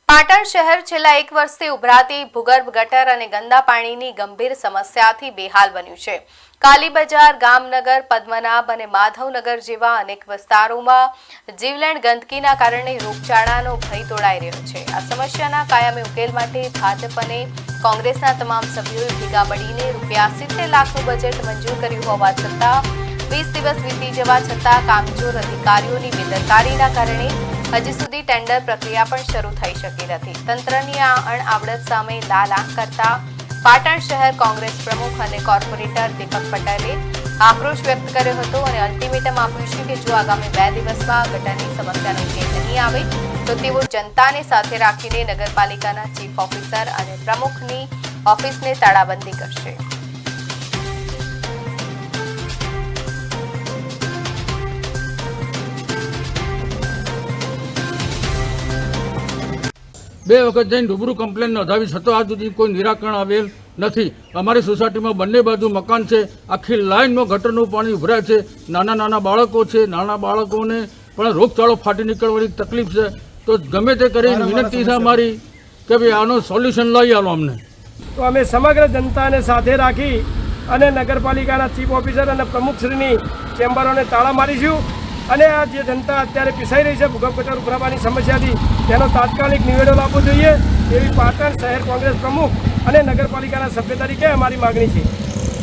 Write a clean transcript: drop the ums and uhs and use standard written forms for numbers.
પાટણ શહેર છેલ્લા 1 વર્ષથી ઉભરાતી ભૂગર્ભ ગટર અને ગંદા પાણીની ગંભીર સમસ્યાથી બેહાલ બન્યું છે। કાલી બજાર, ગામનગર, પદ્મનાભ અને માધવનગર જેવા અનેક વિસ્તારોમાં જીવલેણ ગંદકીના કારણે રોગચાળાનો ભય તોડાઈ રહ્યો છે। આ સમસ્યાના કાયમી ઉકેલ માટે ભાજપ અને કોંગ્રેસના તમામ સભ્યોએ ભેગા મળીને ₹70 લાખનું બજેટ મંજૂર કર્યું હોવા છતાં 20 દિવસ વીતી જવા છતાં કામચોર અધિકારીઓની બેદરકારીના કારણે હજી સુધી ટેન્ડર પ્રક્રિયા પણ શરૂ થઈ શકી નથી। તંત્રની આ અણઆવડત સામે લાલ આંખ કરતા પાટણ શહેર કોંગ્રેસ પ્રમુખ અને કોર્પોરેટર દીપક પટેલે આક્રોશ વ્યક્ત કર્યો હતો અને અલ્ટિમેટમ આપ્યું છે કે જો આગામી 2 દિવસમાં ગટરની સમસ્યાનો ઉકેલ નહીં આવે તો તેઓ જનતાને સાથે રાખીને નગરપાલિકાના ચીફ ઓફિસર અને પ્રમુખની ઓફિસને તાળાબંધી કરશે। બે વખત જઈને રૂબરૂ કમ્પ્લેન નોંધાવી છતાં આજ સુધી કોઈ નિરાકરણ આવેલ નથી। અમારી સોસાયટીમાં બંને બાજુ મકાન છે, આખી લાઈનમાં ગટરનું પાણી ઉભરાય છે। નાના બાળકો છે, નાના બાળકોને પણ રોગચાળો ફાટી નીકળવાની તકલીફ છે। તો ગમે તે કરીને વિનંતી છે અમારી કે ભાઈ આનો સોલ્યુશન લઈ આવો અમને। તો અમે સમગ્ર જનતાને સાથે રાખી અને નગરપાલિકાના ચીફ ઓફિસર અને પ્રમુખશ્રીની ચેમ્બરોને તાળા મારીશું અને આ જે જનતા અત્યારે પીસાઈ રહી છે ભૂગર્ભ ગટર ઉભરાવાની સમસ્યાથી તેનો તાત્કાલિક નિવેડો લાવવો જોઈએ એવી પાટણ શહેર કોંગ્રેસ પ્રમુખ અને નગરપાલિકાના સભ્ય તરીકે અમારી માગણી છે।